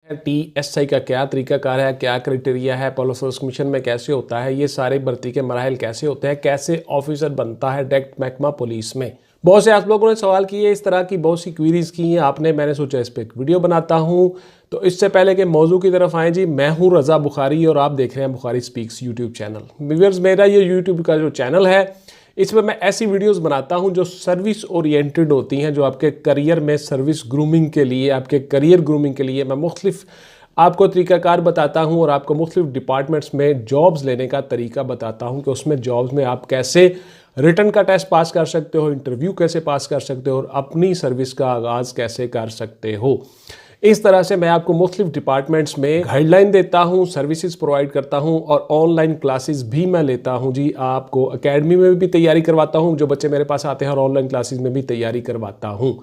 TSI का क्या तरीकाकार है, क्या क्राइटेरिया है, पुलिस सर्विस कमीशन में कैसे होता है, ये सारे भर्ती के मराहल कैसे होते हैं, कैसे ऑफिसर बनता है डायरेक्ट महकमा पुलिस में। बहुत से आप लोगों ने सवाल किए, इस तरह की बहुत सी क्वीरीज की हैं आपने, मैंने सोचा इस पर एक वीडियो बनाता हूँ। तो इससे पहले कि मौजू की तरफ आए जी, मैं हूँ रज़ा बुखारी और आप देख रहे हैं Bukhari speaks YouTube channel. Viewers, मेरा ये यूट्यूब का जो चैनल है इसमें मैं ऐसी वीडियोस बनाता हूं जो सर्विस ओरिएंटेड होती हैं, जो आपके करियर में सर्विस ग्रूमिंग के लिए, आपके करियर ग्रूमिंग के लिए मैं मुख्तलिफ आपको तरीकाकार बताता हूं और आपको मुख्तलिफ डिपार्टमेंट्स में जॉब्स लेने का तरीका बताता हूं कि उसमें जॉब्स में आप कैसे रिटन का टेस्ट पास कर सकते हो, इंटरव्यू कैसे पास कर सकते हो और अपनी सर्विस का आगाज़ कैसे कर सकते हो। इस तरह से मैं आपको मुख्तलिफ डिपार्टमेंट्स में गाइडलाइन देता हूं, सर्विसेज प्रोवाइड करता हूं और ऑनलाइन क्लासेस भी मैं लेता हूं जी। आपको एकेडमी में भी तैयारी करवाता हूं, जो बच्चे मेरे पास आते हैं, और ऑनलाइन क्लासेस में भी तैयारी करवाता हूं।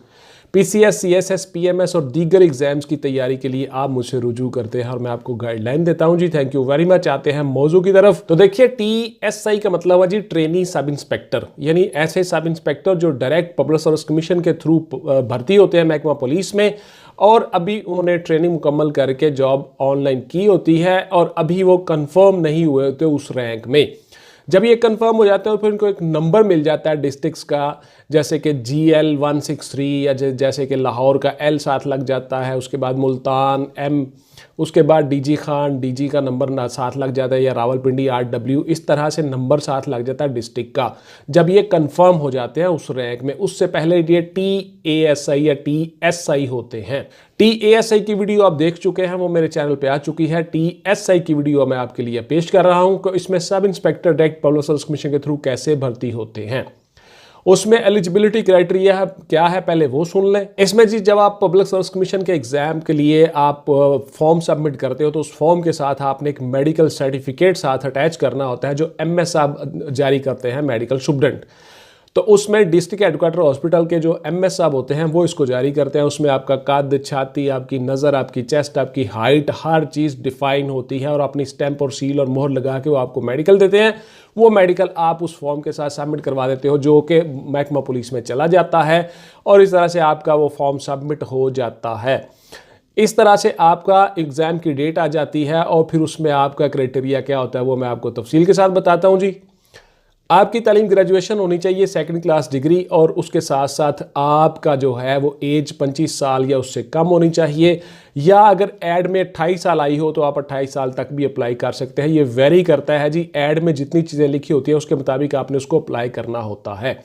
PCS, CSS, PMS और दीगर एग्जाम्स की तैयारी के लिए आप मुझसे रुजू करते हैं और मैं आपको गाइडलाइन देता हूं जी। Thank you very much. आते हैं मौजू की तरफ। तो देखिए, TSI का मतलब है जी ट्रेनी सब इंस्पेक्टर, यानी ऐसे सब इंस्पेक्टर जो डायरेक्ट पब्लिक सर्विस कमीशन के थ्रू भर्ती होते हैं महकमा पुलिस में, और अभी उन्होंने ट्रेनिंग मुकम्मल करके जॉब ऑनलाइन की होती है और अभी वो कंफर्म नहीं हुए होते उस रैंक में। जब ये कंफर्म हो जाते हैं फिर उनको एक नंबर मिल जाता है डिस्ट्रिक्ट्स का, जैसे कि GL 163 या जैसे कि लाहौर का L साथ लग जाता है, उसके बाद मुल्तान M, उसके बाद DG खान, DG का नंबर साथ लग जाता है, या रावलपिंडी RW, इस तरह से नंबर साथ लग जाता है डिस्ट्रिक्ट का। जब ये कंफर्म हो जाते हैं उस रैंक में, उससे पहले ये TASI या TSI होते हैं। TASI की वीडियो आप देख चुके हैं, वो मेरे चैनल पे आ चुकी है। TSI की वीडियो मैं आपके लिए पेश कर रहा हूं कि इसमें sub inspector direct public service commission के थ्रू कैसे भर्ती होते हैं। उसमें एलिजिबिलिटी क्राइटेरिया क्या है पहले वो सुन लें। इसमें जी, जब आप पब्लिक सर्विस कमीशन के एग्जाम के लिए आप फॉर्म सबमिट करते हो तो उस फॉर्म के साथ आपने एक मेडिकल सर्टिफिकेट साथ अटैच करना होता है, जो MS साहब जारी करते हैं, मेडिकल सुप्रेंट। तो उसमें डिस्ट्रिक्ट हेडक्वार्टर हॉस्पिटल के जो MS साहब होते हैं वो इसको जारी करते हैं। उसमें आपका कद, छाती, आपकी नज़र, आपकी चेस्ट, आपकी हाइट, हर चीज़ डिफाइन होती है और अपनी स्टैंप और सील और मोहर लगा के वो आपको मेडिकल देते हैं। वो मेडिकल आप उस फॉर्म के साथ सबमिट करवा देते हो, जो कि महकमा पुलिस में चला जाता है और इस तरह से आपका वो फॉर्म सबमिट हो जाता है। इस तरह से आपका एग्ज़ाम की डेट आ जाती है और फिर उसमें आपका क्राइटेरिया क्या होता है वो मैं आपको तफसील के साथ बताता हूँ जी। आपकी तालीम ग्रेजुएशन होनी चाहिए, 2nd क्लास डिग्री, और उसके साथ साथ आपका जो है वो एज 25 साल या उससे कम होनी चाहिए, या अगर ऐड में 28 साल आई हो तो आप 28 साल तक भी अप्लाई कर सकते हैं। ये वेरी करता है जी, ऐड में जितनी चीज़ें लिखी होती है उसके मुताबिक आपने उसको अप्लाई करना होता है।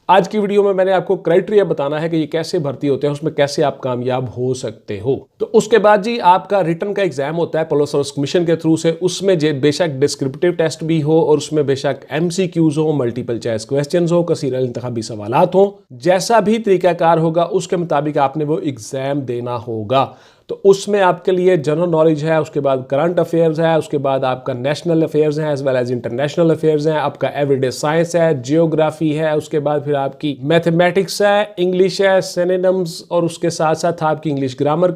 आज की वीडियो में मैंने आपको क्राइटेरिया बताना है कि ये कैसे भर्ती होते हैं, उसमें कैसे आप कामयाब हो सकते हो। तो उसके बाद जी आपका रिटन का एग्जाम होता है पब्लिक सर्विस कमीशन के थ्रू से। उसमें बेशक डिस्क्रिप्टिव टेस्ट भी हो और उसमें बेशक MCQs हो, मल्टीपल चॉइस क्वेश्चंस हो, कसीर इंतखाबी सवालात हो, जैसा भी तरीकाकार होगा उसके मुताबिक आपने वो एग्जाम देना होगा। तो उसमें आपके लिए जनरल नॉलेज है, उसके बाद करंट अफेयर्स है, उसके बाद आपका नेशनल अफेयर्स है as well as international affairs हैं, आपका एवरीडे साइंस है, जियोग्राफी है, उसके बाद फिर आपकी मैथमेटिक्स है, इंग्लिश है, सिनोनिम्स, और उसके साथ साथ आपकी इंग्लिश ग्रामर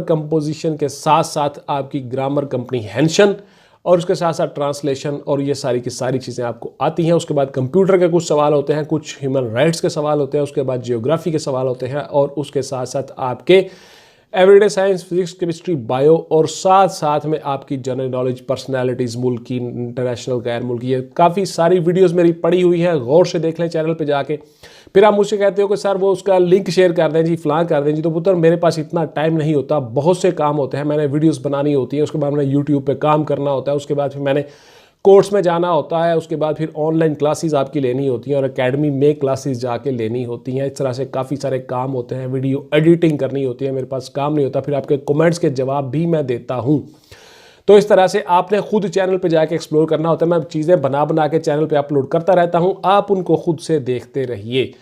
कंपोजिशन के साथ साथ आपकी ग्रामर कम्प्रीहेंशन, और उसके साथ साथ ट्रांसलेशन, और ये सारी की सारी चीज़ें आपको आती हैं। उसके बाद कंप्यूटर के कुछ सवाल होते हैं, कुछ ह्यूमन राइट्स के सवाल होते हैं, उसके बाद जियोग्राफी के सवाल होते हैं, और उसके साथ साथ आपके everyday science, physics, chemistry, bio, और साथ साथ में आपकी जनरल नॉलेज, पर्सनैलिटीज़, मुल्की, इंटरनेशनल, गैर मुल्की, ये काफ़ी सारी वीडियोज़ मेरी पड़ी हुई है, गौर से देख लें चैनल पर जाके। फिर आप मुझसे कहते हो कि सर वो उसका लिंक शेयर कर दें जी, फलां कर दें जी। तो पुत्र, मेरे पास इतना टाइम नहीं होता, बहुत से काम होते हैं, मैंने वीडियोस बनानी होती है, उसके बाद मैंने यूट्यूब पे काम करना होता है, उसके बाद फिर मैंने कोर्स में जाना होता है, उसके बाद फिर ऑनलाइन क्लासेस आपकी लेनी होती हैं और एकेडमी में क्लासेस जाके लेनी होती हैं। इस तरह से काफ़ी सारे काम होते हैं, वीडियो एडिटिंग करनी होती है, मेरे पास काम नहीं होता। फिर आपके कमेंट्स के जवाब भी मैं देता हूँ। तो इस तरह से आपने खुद चैनल पे जाके एक्सप्लोर करना होता है। मैं चीज़ें बना के चैनल पे अपलोड करता रहता हूँ, आप उनको खुद से देखते रहिए।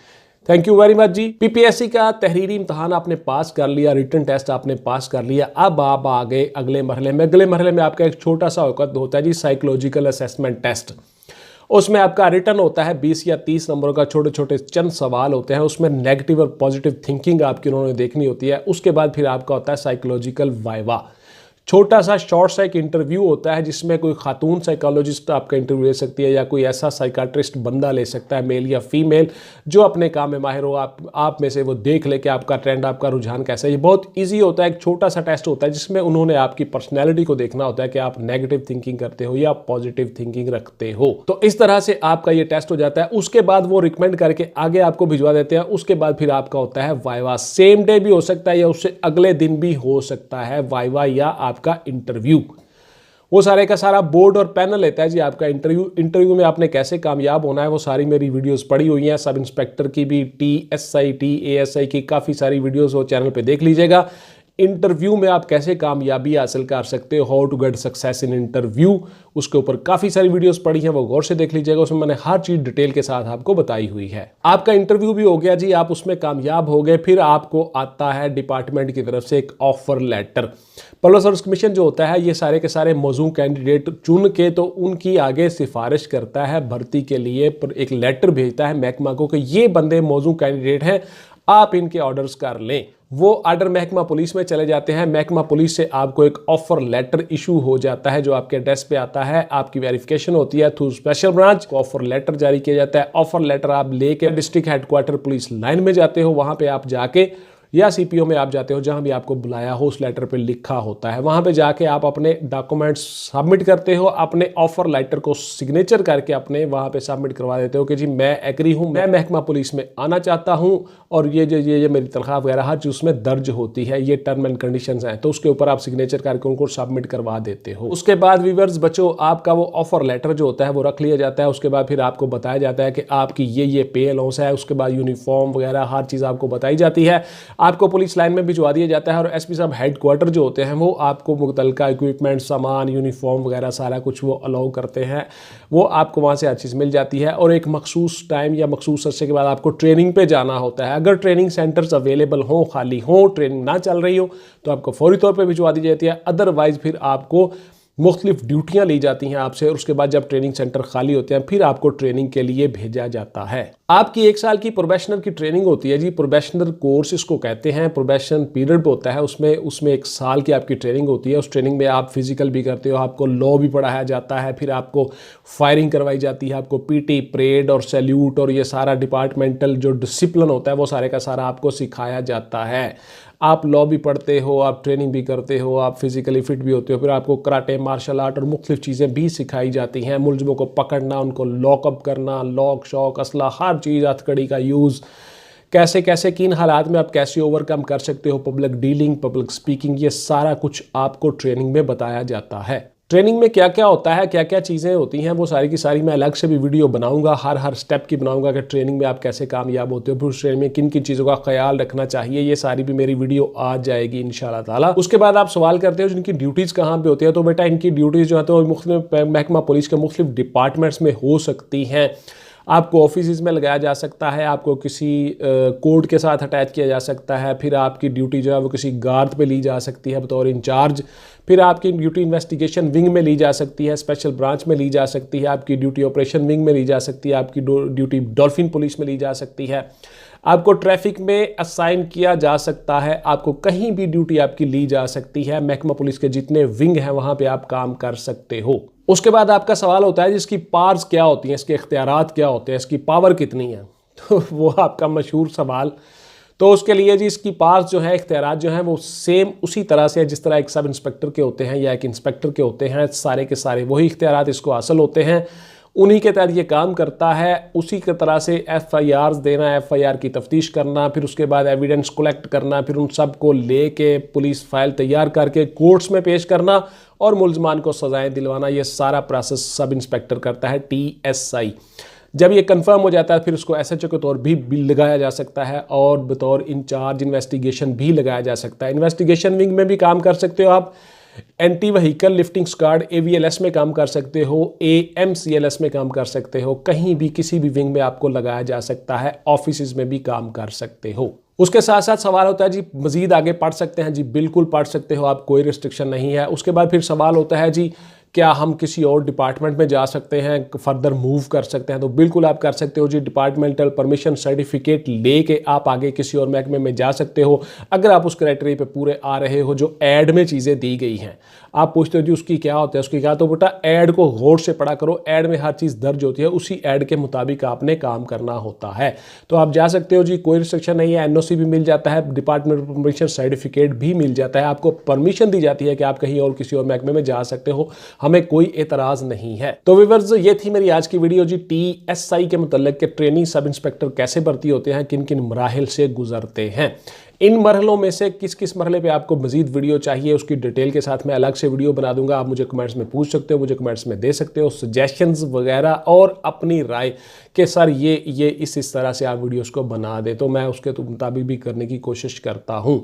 थैंक यू वेरी मच जी। PPSC का तहरीरी इम्तहान आपने पास कर लिया, रिटन टेस्ट आपने पास कर लिया, अब आप आ गए अगले मरहले में। अगले मरहले में आपका एक छोटा सा औकात होता है जी, साइकोलॉजिकल असेसमेंट टेस्ट। उसमें आपका रिटन होता है 20 या 30 नंबरों का, छोटे छोटे चंद सवाल होते हैं, उसमें नेगेटिव और पॉजिटिव थिंकिंग आपकी उन्होंने देखनी होती है। उसके बाद फिर आपका होता है साइकोलॉजिकल वाइवा। छोटा सा शॉर्ट सा एक इंटरव्यू होता है जिसमें कोई खातून साइकोलॉजिस्ट आपका इंटरव्यू ले सकती है या कोई ऐसा साइकाट्रिस्ट बंदा ले सकता है, मेल या फीमेल, जो अपने काम में माहिर हो। आप में से वो देख ले कि आपका ट्रेंड, आपका रुझान कैसा है। ये बहुत ईजी होता है, एक छोटा सा टेस्ट होता है जिसमें उन्होंने आपकी पर्सनैलिटी को देखना होता है कि आप नेगेटिव थिंकिंग करते हो या पॉजिटिव थिंकिंग रखते हो। तो इस तरह से आपका ये टेस्ट हो जाता है। उसके बाद वो रिकमेंड करके आगे आपको भिजवा देते हैं। उसके बाद फिर आपका होता है वाइवा। सेम डे भी हो सकता है या उससे अगले दिन भी हो सकता है वाइवा या आपका इंटरव्यू। वो सारे का सारा बोर्ड और पैनल लेता है जी आपका इंटरव्यू में आपने कैसे कामयाब होना है। वो सारी मेरी वीडियोस पड़ी हुई हैं, सब इंस्पेक्टर की भी, TSI TASI की काफ़ी सारी वीडियोस वो चैनल पे देख लीजिएगा। इंटरव्यू में आप कैसे कामयाबी हासिल कर सकते हो, how to get success in interview, उसके ऊपर काफ़ी सारी वीडियोस पड़ी हैं, वो गौर से देख लीजिएगा। उसमें मैंने हर चीज़ डिटेल के साथ आपको बताई हुई है। आपका इंटरव्यू भी हो गया जी, आप उसमें कामयाब हो गए। फिर आपको आता है डिपार्टमेंट की तरफ से एक offer letter. Public service commission जो होता है ये सारे के सारे मौजूद कैंडिडेट चुन के तो उनकी आगे सिफारिश करता है भर्ती के लिए, पर एक लेटर भेजता है महकमा को कि ये बंदे मौजूद कैंडिडेट हैं, आप इनके ऑर्डर्स कर लें। वो ऑर्डर महकमा पुलिस में चले जाते हैं। महकमा पुलिस से आपको एक ऑफर लेटर इशू हो जाता है जो आपके एड्रेस पे आता है। आपकी वेरिफिकेशन होती है through special branch, offer letter जारी किया जाता है। ऑफर लेटर आप लेके डिस्ट्रिक्ट हेडक्वार्टर पुलिस लाइन में जाते हो, वहां पे आप जाके या CPO में आप जाते हो, जहां भी आपको बुलाया हो उस लेटर पे लिखा होता है। वहां पे जाके आप अपने डॉक्यूमेंट्स सबमिट करते हो, अपने ऑफर लेटर को सिग्नेचर करके अपने वहां पे सबमिट करवा देते हो कि जी मैं एग्री हूं, मैं महकमा पुलिस में आना चाहता हूं और ये मेरी तनख्वाह वगैरह हर चीज़ उसमें दर्ज होती है, ये टर्म एंड कंडीशंस हैं। तो उसके ऊपर आप सिग्नेचर करके उनको सबमिट करवा देते हो। उसके बाद व्यूअर्स बच्चों, आपका वो ऑफर लेटर जो होता है वो रख लिया जाता है। उसके बाद फिर आपको बताया जाता है कि आपकी ये पे अलाउंस है। उसके बाद यूनिफॉर्म वगैरह हर चीज़ आपको बताई जाती है। आपको पुलिस लाइन में भिजवा दिया जाता है और SP साहब हेडक्वार्टर जो होते हैं वो आपको मुतल्लिका इक्विपमेंट, सामान, यूनिफॉर्म वगैरह सारा कुछ वो अलाउ करते हैं। वो आपको वहाँ से हर चीज़ मिल जाती है और एक मखसूस टाइम या मखसूस अरसे के बाद आपको ट्रेनिंग पे जाना होता है। अगर ट्रेनिंग सेंटर्स अवेलेबल हों, खाली हों, ट्रेनिंग ना चल रही हो तो आपको फौरी तौर पर भिजवा दी जाती है। अदरवाइज फिर आपको मुख्तलिफ ड्यूटियाँ ली जाती हैं आपसे और उसके बाद जब ट्रेनिंग सेंटर खाली होते हैं फिर आपको ट्रेनिंग के लिए भेजा जाता है। आपकी 1 साल की प्रोबेशनर की ट्रेनिंग होती है जी, प्रोबेशनर कोर्स इसको कहते हैं। प्रोबेशन पीरियड होता है, उसमें 1 साल की आपकी ट्रेनिंग होती है। उस ट्रेनिंग में आप फिजिकल भी करते हो, आपको लॉ भी पढ़ाया जाता है, फिर आपको फायरिंग करवाई जाती है, आपको PT, परेड और सैल्यूट और ये सारा डिपार्टमेंटल जो डिसिप्लिन होता है वो सारे का सारा आपको सिखाया जाता है। आप लॉ भी पढ़ते हो, आप ट्रेनिंग भी करते हो, आप फिजिकली फिट भी होते हो, फिर आपको कराटे, मार्शल आर्ट और मुख्तलिफ चीज़ें भी सिखाई जाती हैं। मुलज़िमों को पकड़ना, उनको लॉकअप करना, लॉक शॉक, असला, हर चीज़, हथकड़ी का यूज़, कैसे कैसे किन हालात में आप कैसे ओवरकम कर सकते हो, पब्लिक डीलिंग, पब्लिक स्पीकिंग, ये सारा कुछ आपको ट्रेनिंग में बताया जाता है। ट्रेनिंग में क्या क्या होता है, क्या क्या चीज़ें होती हैं, वो सारी की सारी मैं अलग से भी वीडियो बनाऊंगा, हर स्टेप की बनाऊंगा कि ट्रेनिंग में आप कैसे कामयाब होते हो, फिर उस ट्रेनिंग में किन किन चीज़ों का ख्याल रखना चाहिए, ये सारी भी मेरी वीडियो आ जाएगी इंशाल्लाह ताला। उसके बाद आप सवाल करते हो जिनकी ड्यूटीज़ कहाँ पे होती है, तो बेटा इनकी ड्यूटीज़ जो है तो मुख्तलिफ महकमा पुलिस के मुख्तलिफ डिपार्टमेंट्स में हो सकती हैं। आपको ऑफिस में लगाया जा सकता है, आपको किसी कोर्ट के साथ अटैच किया जा सकता है, फिर आपकी ड्यूटी जो है वो किसी गार्ड पे ली जा सकती है बतौर इंचार्ज, फिर आपकी ड्यूटी इन्वेस्टिगेशन विंग में ली जा सकती है, स्पेशल ब्रांच में ली जा सकती है, आपकी ड्यूटी ऑपरेशन विंग में ली जा सकती है, आपकी ड्यूटी डॉल्फिन पुलिस में ली जा सकती है, आपको ट्रैफिक में असाइन किया जा सकता है, आपको कहीं भी ड्यूटी आपकी ली जा सकती है। महकमा पुलिस के जितने विंग हैं वहाँ पे आप काम कर सकते हो। उसके बाद आपका सवाल होता है जिसकी पावर्स क्या होती हैं, इसके इख्तियारात क्या होते हैं, इसकी पावर कितनी है, तो वो आपका मशहूर सवाल। तो उसके लिए जी इसकी पावर्स जो है, इख्तियारात जो हैं वो सेम उसी तरह से है जिस तरह एक सब इंस्पेक्टर के होते हैं या एक इंस्पेक्टर के होते हैं, सारे के सारे वही इख्तियारात इसको हासिल होते हैं, उन्हीं के तहत ये काम करता है। उसी की तरह से FIRs देना, FIR की तफ्तीश करना, फिर उसके बाद एविडेंस कलेक्ट करना, फिर उन सब को ले के पुलिस फाइल तैयार करके कोर्ट्स में पेश करना और मुलजमान को सजाएं दिलवाना, ये सारा प्रोसेस सब इंस्पेक्टर करता है, TSI। जब ये कंफर्म हो जाता है फिर उसको SHO के तौर भी लगाया जा सकता है और बतौर इंचार्ज इन्वेस्टिगेशन भी लगाया जा सकता है। इन्वेस्टिगेशन विंग में भी काम कर सकते हो आप, anti vehicle lifting squad AVLS में काम कर सकते हो, AMCLS में काम कर सकते हो, कहीं भी किसी भी विंग में आपको लगाया जा सकता है, ऑफिस में भी काम कर सकते हो। उसके साथ साथ सवाल होता है जी मज़ीद आगे पढ़ सकते हैं, जी बिल्कुल पढ़ सकते हो आप, कोई रिस्ट्रिक्शन नहीं है। उसके बाद फिर सवाल होता है जी क्या हम किसी और डिपार्टमेंट में जा सकते हैं, फर्दर मूव कर सकते हैं? तो बिल्कुल आप कर सकते हो जी। डिपार्टमेंटल परमिशन सर्टिफिकेट लेके आप आगे किसी और महकमे में जा सकते हो अगर आप उस क्राइटेरिया पे पूरे आ रहे हो जो ऐड में चीज़ें दी गई हैं। आप पूछते हो जी उसकी क्या होता है, उसकी क्या, तो बेटा ऐड को गौर से पढ़ा करो। ऐड में हर चीज़ दर्ज होती है, उसी ऐड के मुताबिक आपने काम करना होता है। तो आप जा सकते हो जी, कोई रिस्ट्रिक्शन नहीं है। एनओसी भी मिल जाता है, डिपार्टमेंट परमिशन सर्टिफिकेट भी मिल जाता है, आपको परमिशन दी जाती है कि आप कहीं और किसी और महकमे में जा सकते हो, हमें कोई एतराज़ नहीं है। तो व्यूअर्स, ये थी मेरी आज की वीडियो जी, TSI के मुतल्लिक के ट्रेनिंग सब इंस्पेक्टर कैसे भर्ती होते हैं, किन किन मराहिल से गुजरते हैं। इन मरहलों में से किस किस मरहले पे आपको मजीद वीडियो चाहिए, उसकी डिटेल के साथ मैं अलग से वीडियो बना दूंगा। आप मुझे कमेंट्स में पूछ सकते हो, मुझे कमेंट्स में दे सकते हो सजेशंस वगैरह और अपनी राय कि सर ये इस तरह से आप वीडियोस को बना दे, तो मैं उसके मुताबिक भी करने की कोशिश करता हूँ।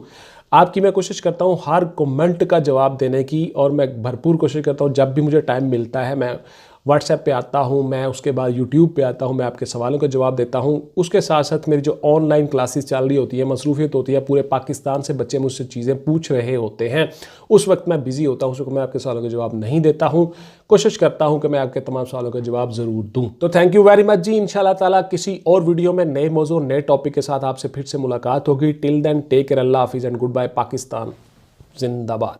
आपकी मैं कोशिश करता हूँ हर कमेंट का जवाब देने की, और मैं भरपूर कोशिश करता हूँ जब भी मुझे टाइम मिलता है मैं व्हाट्सएप पे आता हूँ, मैं उसके बाद यूट्यूब पे आता हूँ, मैं आपके सवालों का जवाब देता हूँ। उसके साथ साथ मेरी जो ऑनलाइन क्लासेस चल रही होती है, मसरूफियत होती है, पूरे पाकिस्तान से बच्चे मुझसे चीज़ें पूछ रहे होते हैं, उस वक्त मैं बिज़ी होता हूँ, उस वक्त मैं आपके सवालों का जवाब नहीं देता हूँ। कोशिश करता हूँ कि मैं आपके तमाम सवालों का जवाब ज़रूर दूँ। तो थैंक यू वेरी मच जी। इंशाल्लाह ताला किसी और वीडियो में नए मौजू नए टॉपिक के साथ आपसे फिर से मुलाकात होगी। टिल देन टेक केयर, अल्लाह हाफिज़ एंड गुड बाय। पाकिस्तान जिंदाबाद।